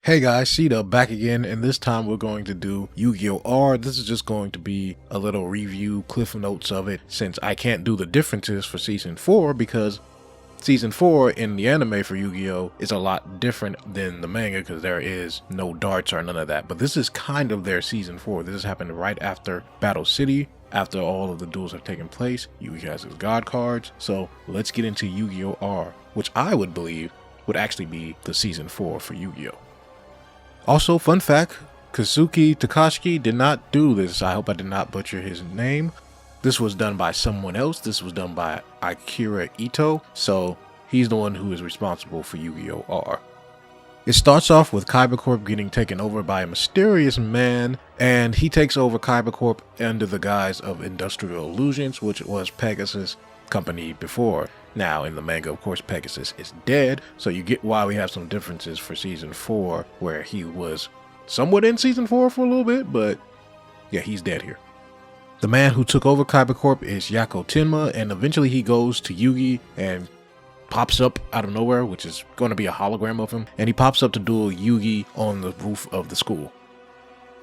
Hey guys, Sheeta back again, and this time we're going to do Yu-Gi-Oh! R. This is just going to be a little review, cliff notes of it, since I can't do the differences for Season 4 because Season 4 in the anime for Yu-Gi-Oh! Is a lot different than the manga because there is no darts or none of that. But this is kind of their Season 4. This has happened right after Battle City. After all of the duels have taken place, Yugi has his god cards. So let's get into Yu-Gi-Oh! R, which I would believe would actually be the Season 4 for Yu-Gi-Oh! Also, fun fact, Kazuki Takashi did not do this. I hope I did not butcher his name. This was done by someone else. This was done by Akira Ito. So he's the one who is responsible for Yu-Gi-Oh! R. It starts off with Kaiba Corp getting taken over by a mysterious man, and he takes over Kaiba Corp under the guise of Industrial Illusions, which was Pegasus' company before. Now, in the manga, of course, Pegasus is dead, so you get why we have some differences for Season 4, where he was somewhat in Season 4 for a little bit, but yeah, he's dead here. The man who took over Kaiba Corp is Yakotinma, and eventually he goes to Yugi and pops up out of nowhere, which is going to be a hologram of him, and he pops up to duel Yugi on the roof of the school.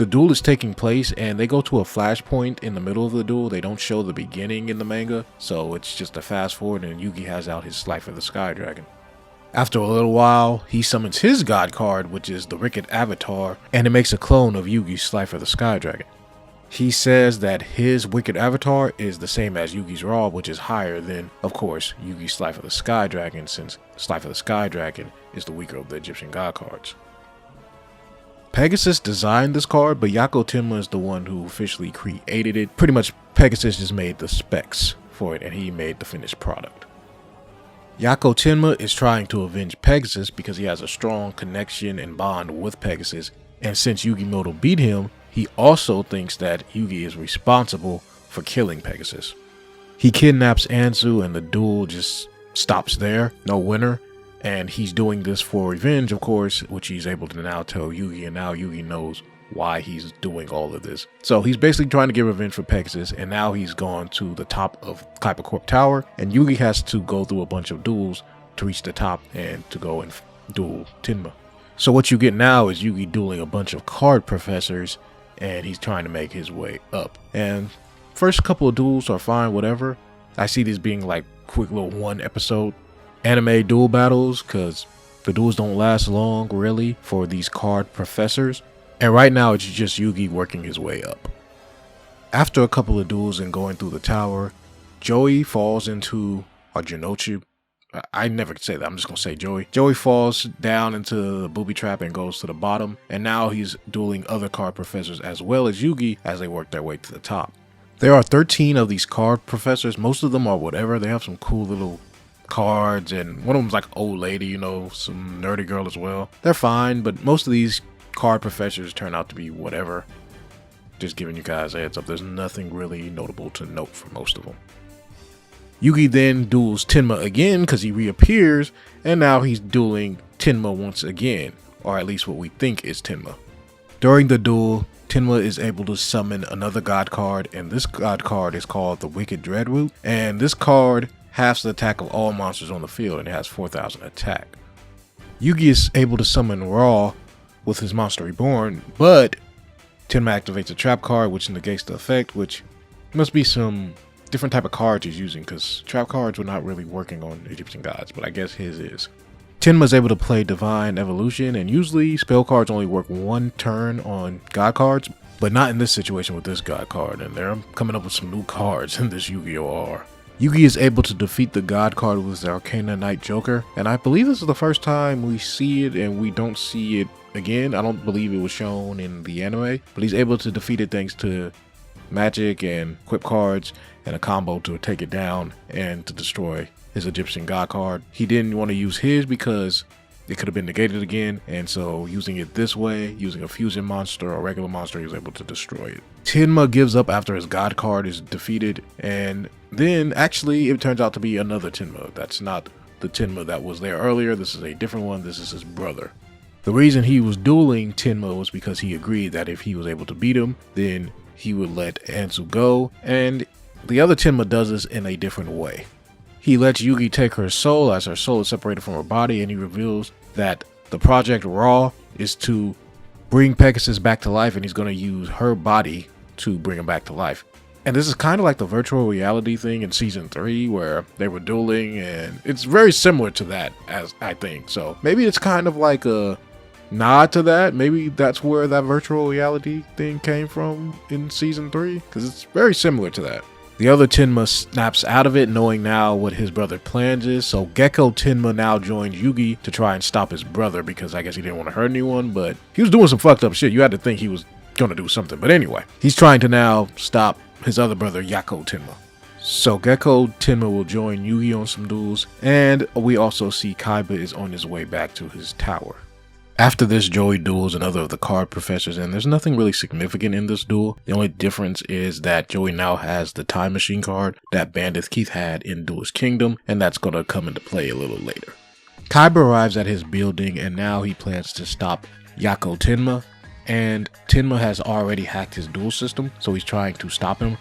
The duel is taking place and they go to a flashpoint in the middle of the duel. They don't show the beginning in the manga, so it's just a fast forward and Yugi has out his Slifer the Sky Dragon. After a little while, he summons his god card, which is the Wicked Avatar, and it makes a clone of Yugi's Slifer the Sky Dragon. He says that his Wicked Avatar is the same as Yugi's Raw, which is higher than, of course, Yugi's Slifer the Sky Dragon, since Slifer the Sky Dragon is the weaker of the Egyptian god cards. Pegasus designed this card, but Yakotinma is the one who officially created it. Pretty much Pegasus just made the specs for it and he made the finished product. Yakotinma is trying to avenge Pegasus because he has a strong connection and bond with Pegasus, and since Yugimoto beat him, he also thinks that Yugi is responsible for killing Pegasus. He kidnaps Anzu and the duel just stops there, no winner. And he's doing this for revenge, of course, which he's able to now tell Yugi, and now Yugi knows why he's doing all of this. So he's basically trying to get revenge for Pegasus, and now he's gone to the top of Kaiba Corp Tower, and Yugi has to go through a bunch of duels to reach the top and to go and duel Timma. So what you get now is Yugi dueling a bunch of card professors, and he's trying to make his way up. And first couple of duels are fine, whatever. I see these being like quick little one episode anime duel battles because the duels don't last long really for these card professors, and right now it's just Yugi working his way up. After a couple of duels and going through the tower, Joey falls into, or Jinochi, I never say that, I'm just gonna say Joey. Joey falls down into the booby trap and goes to the bottom, and now he's dueling other card professors as well as Yugi as they work their way to the top. There are 13 of these card professors. Most of them are whatever. They have some cool little cards, and one of them's like an old lady, you know, some nerdy girl as well. They're fine, but most of these card professors turn out to be whatever. Just giving you guys a heads up, there's nothing really notable to note for most of them. Yugi then duels Timma again because he reappears, and now he's dueling Timma once again, or at least what we think is Timma. During the duel, Timma is able to summon another god card, and this god card is called the Wicked Dreadroot, and this card halves the attack of all monsters on the field and it has 4,000 attack. Yugi is able to summon Raw with his Monster Reborn, but Timma activates a trap card which negates the effect, which must be some different type of cards he's using because trap cards were not really working on Egyptian gods, but I guess his is. Timma is able to play Divine Evolution, and usually spell cards only work one turn on god cards, but not in this situation with this god card, and they're coming up with some new cards in this Yu-Gi-Oh! R. Yugi is able to defeat the god card with his Arcana Knight Joker, and I believe this is the first time we see it and we don't see it again. I don't believe it was shown in the anime, but he's able to defeat it thanks to magic and equip cards and a combo to take it down and to destroy his Egyptian god card. He didn't want to use his because it could have been negated again, and so using it this way, using a fusion monster or a regular monster, he was able to destroy it. Timma gives up after his god card is defeated, and then actually it turns out to be another Timma. That's not the Timma that was there earlier. This is a different one. This is his brother. The reason he was dueling Timma was because he agreed that if he was able to beat him, then he would let Anzu go, and the other Timma does this in a different way. He lets Yugi take her soul as her soul is separated from her body, and he reveals that the Project Raw is to bring Pegasus back to life, and he's going to use her body to bring him back to life. And this is kind of like the virtual reality thing in season 3 where they were dueling, and it's very similar to that, as I think. So maybe it's kind of like a nod to that. Maybe that's where that virtual reality thing came from in season 3, because it's very similar to that. The other Timma snaps out of it, knowing now what his brother plans is. So Yakotinma now joins Yugi to try and stop his brother, because I guess he didn't want to hurt anyone, but he was doing some fucked up shit. You had to think he was gonna do something. But anyway, he's trying to now stop his other brother Yakotinma. So Yakotinma will join Yugi on some duels, and we also see Kaiba is on his way back to his tower. After this, Joey duels another of the card professors, and there's nothing really significant in this duel. The only difference is that Joey now has the time machine card that Bandith Keith had in Duelist Kingdom, and that's going to come into play a little later. Kaiba arrives at his building, and now he plans to stop Yakotinma, and Timma has already hacked his duel system, so he's trying to stop him.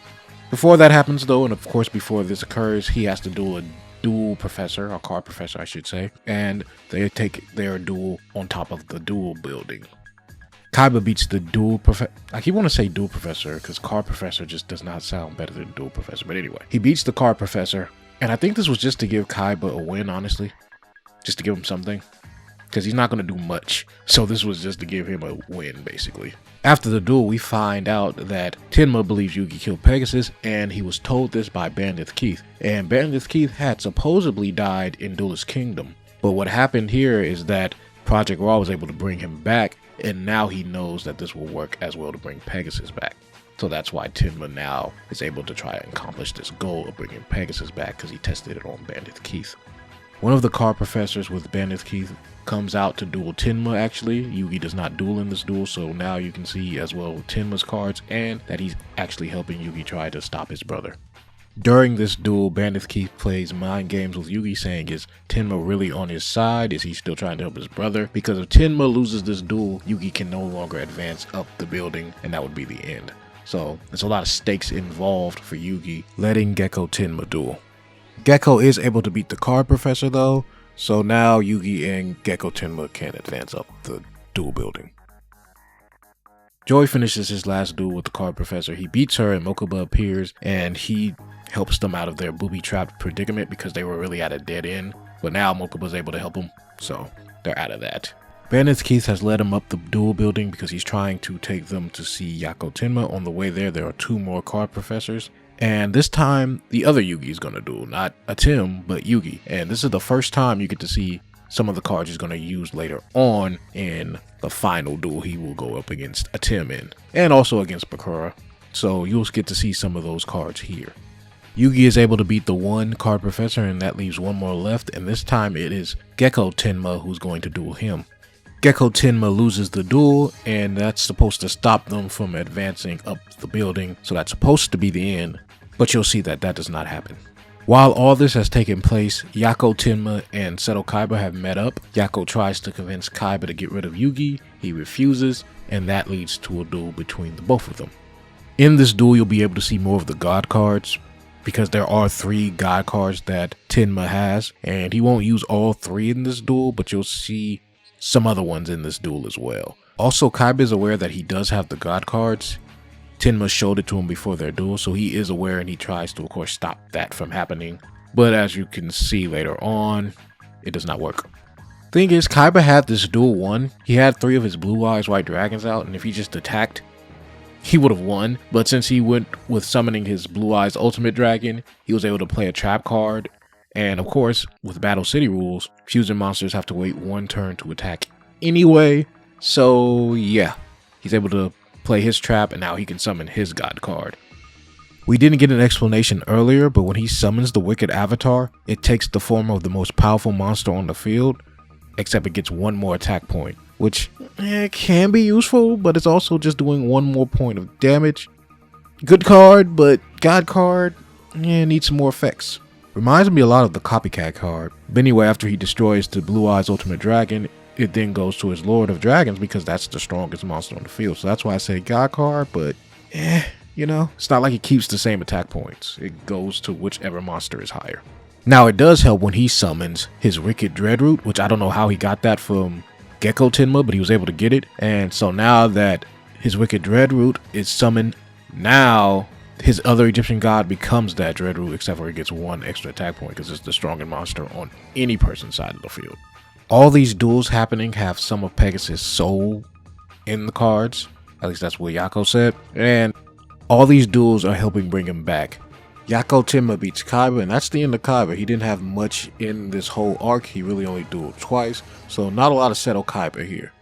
Before that happens though, and of course before this occurs, he has to duel a duel professor, or card professor I should say, and they take their duel on top of the duel building. Kaiba beats the duel professor. I keep wanting to say duel professor because card professor just does not sound better than duel professor, but anyway. He beats the card professor, and I think this was just to give Kaiba a win, honestly. Just to give him something. Because he's not going to do much. So this was just to give him a win, basically. After the duel, we find out that Timma believes Yugi killed Pegasus, and he was told this by Bandith Keith. And Bandith Keith had supposedly died in Duelist Kingdom. But what happened here is that Project Raw was able to bring him back, and now he knows that this will work as well to bring Pegasus back. So that's why Timma now is able to try and accomplish this goal of bringing Pegasus back, because he tested it on Bandith Keith. One of the card professors with Bandith Keith comes out to duel Timma actually. Yugi does not duel in this duel, so now you can see as well Timma's cards and that he's actually helping Yugi try to stop his brother. During this duel, Bandith Keith plays mind games with Yugi, saying is Timma really on his side? Is he still trying to help his brother? Because if Timma loses this duel, Yugi can no longer advance up the building, and that would be the end. So there's a lot of stakes involved for Yugi letting Yakotinma duel. Gecko is able to beat the card professor though, so now Yugi and Yakotinma can advance up the duel building. Joey finishes his last duel with the card professor. He beats her and Mokuba appears, and he helps them out of their booby-trapped predicament because they were really at a dead end. But now Mokuba's able to help them, so they're out of that. Bandith Keith has led him up the duel building because he's trying to take them to see Yakotinma. On the way there are 2 more card professors. And this time, the other Yugi is going to duel, not a Tim, but Yugi. And this is the first time you get to see some of the cards he's going to use later on in the final duel he will go up against a Tim in. And also against Bakura. So you'll get to see some of those cards here. Yugi is able to beat the 1 card professor, and that leaves 1 more left. And this time it is Yakotinma who's going to duel him. Yakotinma loses the duel, and that's supposed to stop them from advancing up the building. So that's supposed to be the end. But you'll see that that does not happen. While all this has taken place, Yakotinma and Seto Kaiba have met up. Yako tries to convince Kaiba to get rid of Yugi. He refuses, and that leads to a duel between the both of them. In this duel, you'll be able to see more of the God cards, because there are 3 God cards that Timma has, and he won't use all 3 in this duel, but you'll see some other ones in this duel as well. Also, Kaiba is aware that he does have the God cards. Timma showed it to him before their duel, so he is aware, and he tries to, of course, stop that from happening. But as you can see later on, it does not work. Thing is, Kaiba had this duel won. He had 3 of his Blue Eyes White Dragons out, and if he just attacked, he would have won. But since he went with summoning his Blue Eyes Ultimate Dragon, he was able to play a trap card. And of course, with Battle City rules, fusion monsters have to wait 1 turn to attack anyway. So yeah, he's able to play his trap, and now he can summon his God card. We didn't get an explanation earlier, but when he summons the Wicked Avatar, it takes the form of the most powerful monster on the field, except it gets 1 more attack point, which can be useful, but it's also just doing 1 more point of damage. Good card, but God card needs some more effects. Reminds me a lot of the Copycat card. But anyway, after he destroys the Blue Eyes Ultimate Dragon, it then goes to his Lord of Dragons because that's the strongest monster on the field. So that's why I say God card, but you know, it's not like it keeps the same attack points. It goes to whichever monster is higher. Now it does help when he summons his Wicked Dreadroot, which I don't know how he got that from Yakotinma, but he was able to get it. And so now that his Wicked Dread Root is summoned, now his other Egyptian god becomes that Dread Root, except for he gets 1 extra attack point because it's the strongest monster on any person's side of the field. All these duels happening have some of Pegasus' soul in the cards. At least that's what Yako said. And all these duels are helping bring him back. Yakotinma beats Kaiba, and that's the end of Kaiba. He didn't have much in this whole arc. He really only dueled twice, so not a lot of settle Kaiba here.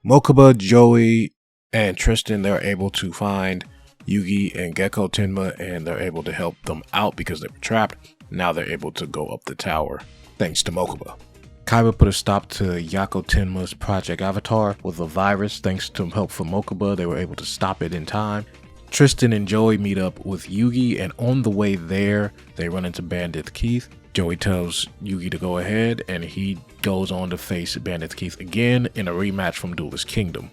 Mokuba, Joey, and Tristan, they're able to find Yugi and Yakotinma, and they're able to help them out because they were trapped. Now they're able to go up the tower, thanks to Mokuba. Kaiba put a stop to Yakotinma's Project Avatar with a virus. Thanks to help from Mokuba, they were able to stop it in time. Tristan and Joey meet up with Yugi, and on the way there, they run into Bandit Keith. Joey tells Yugi to go ahead, and he goes on to face Bandit Keith again in a rematch from Duelist Kingdom.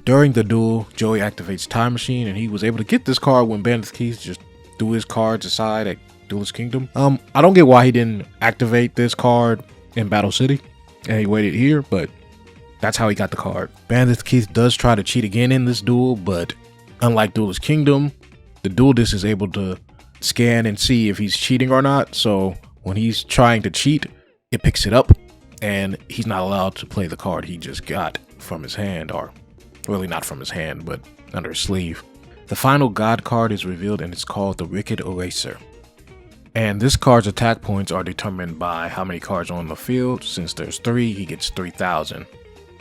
During the duel, Joey activates Time Machine, and he was able to get this card when Bandit Keith just threw his cards aside at Duelist Kingdom. I don't get why he didn't activate this card in Battle City, and he waited here, but that's how he got the card. Bandit Keith does try to cheat again in this duel, but unlike Duelist Kingdom, the duel disc is able to scan and see if he's cheating or not. So when he's trying to cheat, it picks it up, and he's not allowed to play the card he just got from his hand, or really not from his hand, but under his sleeve. The final god card is revealed, and it's called the Wicked Eraser. And this card's attack points are determined by how many cards are on the field. Since there's 3, he gets 3,000.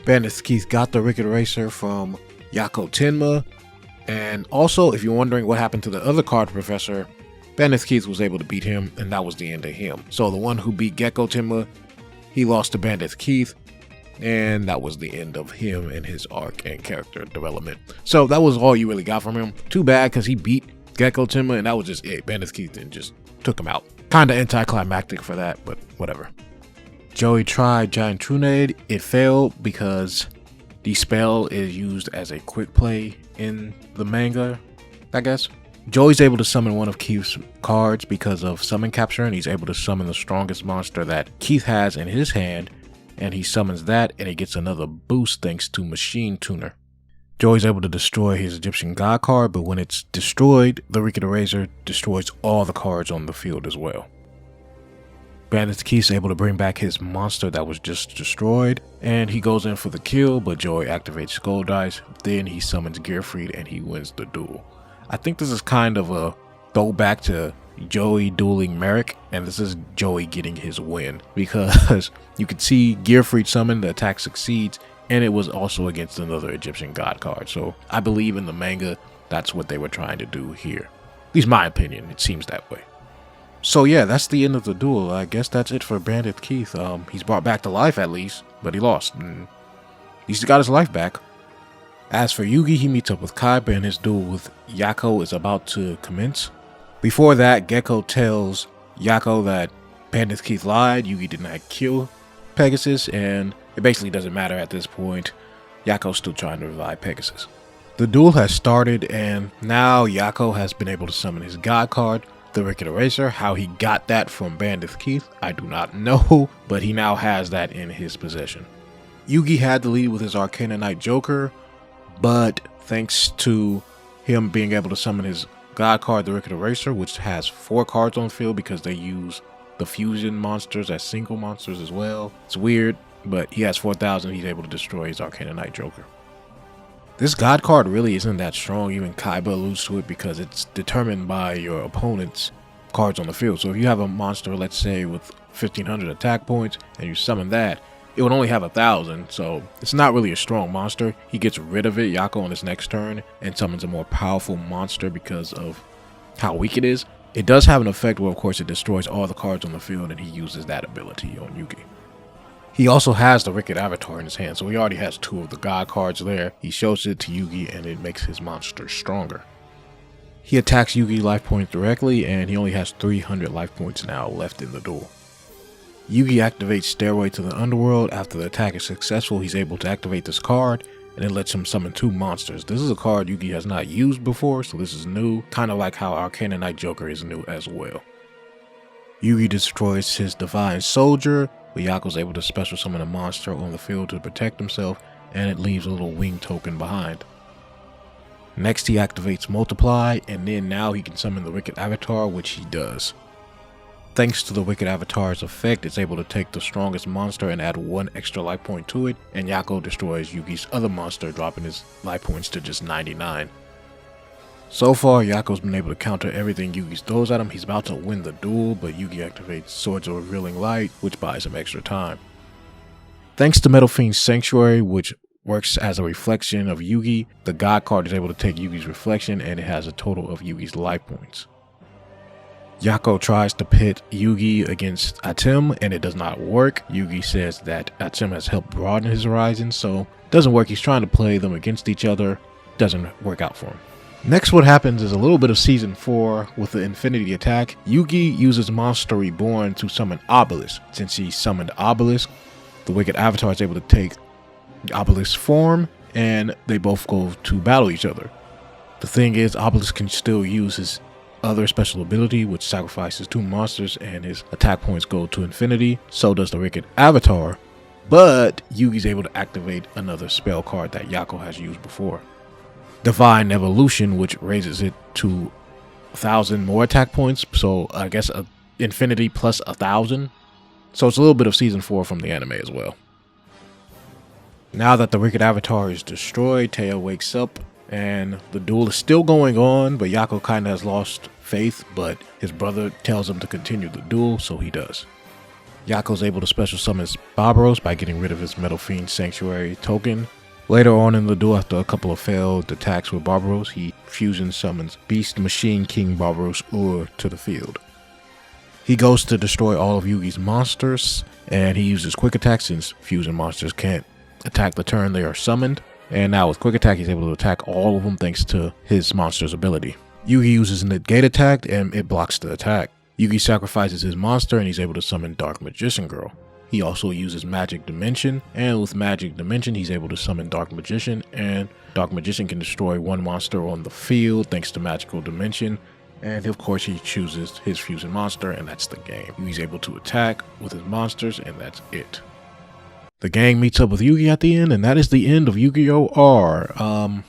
Bandit Keith got the Wicked Eraser from Yakotinma. And also, if you're wondering what happened to the other card professor, Bandit Keith was able to beat him, and that was the end of him. So the one who beat Yakotinma, he lost to Bandit Keith, and that was the end of him and his arc and character development. So that was all you really got from him. Too bad, because he beat Yakotinma, and that was just it. Bandit Keith then just took him out. Kinda anticlimactic for that, but whatever. Joey tried Giant Trunade. It failed because the spell is used as a quick play in the manga, I guess. Joey's able to summon one of Keith's cards because of summon capture, and he's able to summon the strongest monster that Keith has in his hand, and he summons that, and he gets another boost thanks to Machine Tuner. Joey's able to destroy his Egyptian god card, but when it's destroyed, the Wicked Eraser destroys all the cards on the field as well. Bandit Keith's able to bring back his monster that was just destroyed, and he goes in for the kill, but Joey activates Skull Dice. Then he summons Gearfried, and he wins the duel. I think this is kind of a throwback to Joey dueling Merrick, and this is Joey getting his win, because you can see Gearfried summon, the attack succeeds, and it was also against another Egyptian god card. So I believe in the manga, that's what they were trying to do here. At least my opinion, it seems that way. So yeah, that's the end of the duel. I guess that's it for Bandit Keith. He's brought back to life at least, but he lost. And he's got his life back. As for Yugi, he meets up with Kaiba, and his duel with Yako is about to commence. Before that, Gecko tells Yako that Bandit Keith lied. Yugi did not kill Pegasus, and it basically doesn't matter at this point. Yako's still trying to revive Pegasus. The duel has started, and now Yako has been able to summon his god card, the Wicked Eraser. How he got that from Bandit Keith, I do not know, but he now has that in his possession. Yugi had the lead with his Arcana Knight Joker, but thanks to him being able to summon his god card, the Wicked Eraser, which has 4 cards on the field because they use the fusion monsters as single monsters as well. It's weird, but he has 4,000, he's able to destroy his Arcana Knight Joker. This god card really isn't that strong. Even Kaiba alludes to it because it's determined by your opponent's cards on the field. So if you have a monster, let's say with 1,500 attack points, and you summon that, it would only have 1,000. So it's not really a strong monster. He gets rid of it, Yako, on his next turn, and summons a more powerful monster because of how weak it is. It does have an effect where, of course, it destroys all the cards on the field, and he uses that ability on Yugi. He also has the Wicked Avatar in his hand, so he already has 2 of the god cards there. He shows it to Yugi, and it makes his monster stronger. He attacks Yugi life points directly, and he only has 300 life points now left in the duel. Yugi activates Stairway to the Underworld. After the attack is successful, he's able to activate this card, and it lets him summon 2 monsters. This is a card Yugi has not used before, so this is new, kind of like how Arcana Knight Joker is new as well. Yugi destroys his Divine Soldier, but Yako's able to special summon a monster on the field to protect himself, and it leaves a little wing token behind. Next he activates Multiply, and then now he can summon the Wicked Avatar, which he does. Thanks to the Wicked Avatar's effect, it's able to take the strongest monster and add 1 extra life point to it, and Yako destroys Yugi's other monster, dropping his life points to just 99. So far, Yako's been able to counter everything Yugi throws at him. He's about to win the duel, but Yugi activates Swords of Revealing Light, which buys him extra time. Thanks to Metal Fiend's Sanctuary, which works as a reflection of Yugi, the God card is able to take Yugi's reflection, and it has a total of Yugi's life points. Yako tries to pit Yugi against Atem, and it does not work. Yugi says that Atem has helped broaden his horizons, so it doesn't work. He's trying to play them against each other. Doesn't work out for him. Next, what happens is a little bit of Season 4 with the Infinity attack. Yugi uses Monster Reborn to summon Obelisk. Since he summoned Obelisk, the Wicked Avatar is able to take Obelisk's form, and they both go to battle each other. The thing is, Obelisk can still use his other special ability, which sacrifices 2 monsters, and his attack points go to infinity. So does the Wicked Avatar, but Yugi's able to activate another spell card that Yako has used before. Divine Evolution, which raises it to 1,000 more attack points, so I guess infinity plus 1,000. So it's a little bit of Season 4 from the anime as well. Now that the Wicked Avatar is destroyed, Teo wakes up, and the duel is still going on, but Yako kinda has lost faith, but his brother tells him to continue the duel, so he does. Yako's able to special summon Barbaros by getting rid of his Metal Fiend Sanctuary token. Later on in the duel, after a couple of failed attacks with Barbaros, he fusion summons Beast Machine King Barbaros to the field. He goes to destroy all of Yugi's monsters, and he uses Quick Attack since fusion monsters can't attack the turn they are summoned. And now with Quick Attack, he's able to attack all of them thanks to his monster's ability. Yugi uses Negate Attack, and it blocks the attack. Yugi sacrifices his monster, and he's able to summon Dark Magician Girl. He also uses Magic Dimension, and with Magic Dimension, he's able to summon Dark Magician, and Dark Magician can destroy 1 monster on the field thanks to Magical Dimension. And of course, he chooses his fusion monster, and that's the game. He's able to attack with his monsters, and that's it. The gang meets up with Yugi at the end, and that is the end of Yu-Gi-Oh! R.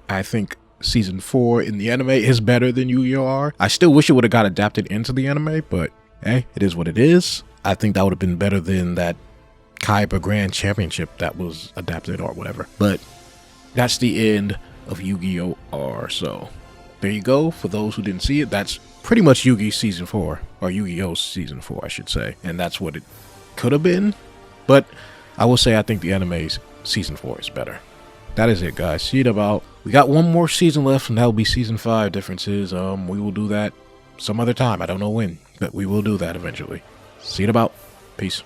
I think Season 4 in the anime is better than Yu-Gi-Oh! R. I still wish it would have got adapted into the anime, but hey, it is what it is. I think that would have been better than that Kaiba Grand Championship that was adapted or whatever. But that's the end of Yu-Gi-Oh! R. So there you go. For those who didn't see it, that's pretty much Yugi's Season 4, or Yu-Gi-Oh! Season 4, I should say. And that's what it could have been. But I will say I think the anime's Season 4 is better. That is it, guys. See it about. We got one more season left, and that will be Season 5 differences. We will do that some other time. I don't know when, but we will do that eventually. See it about. Peace.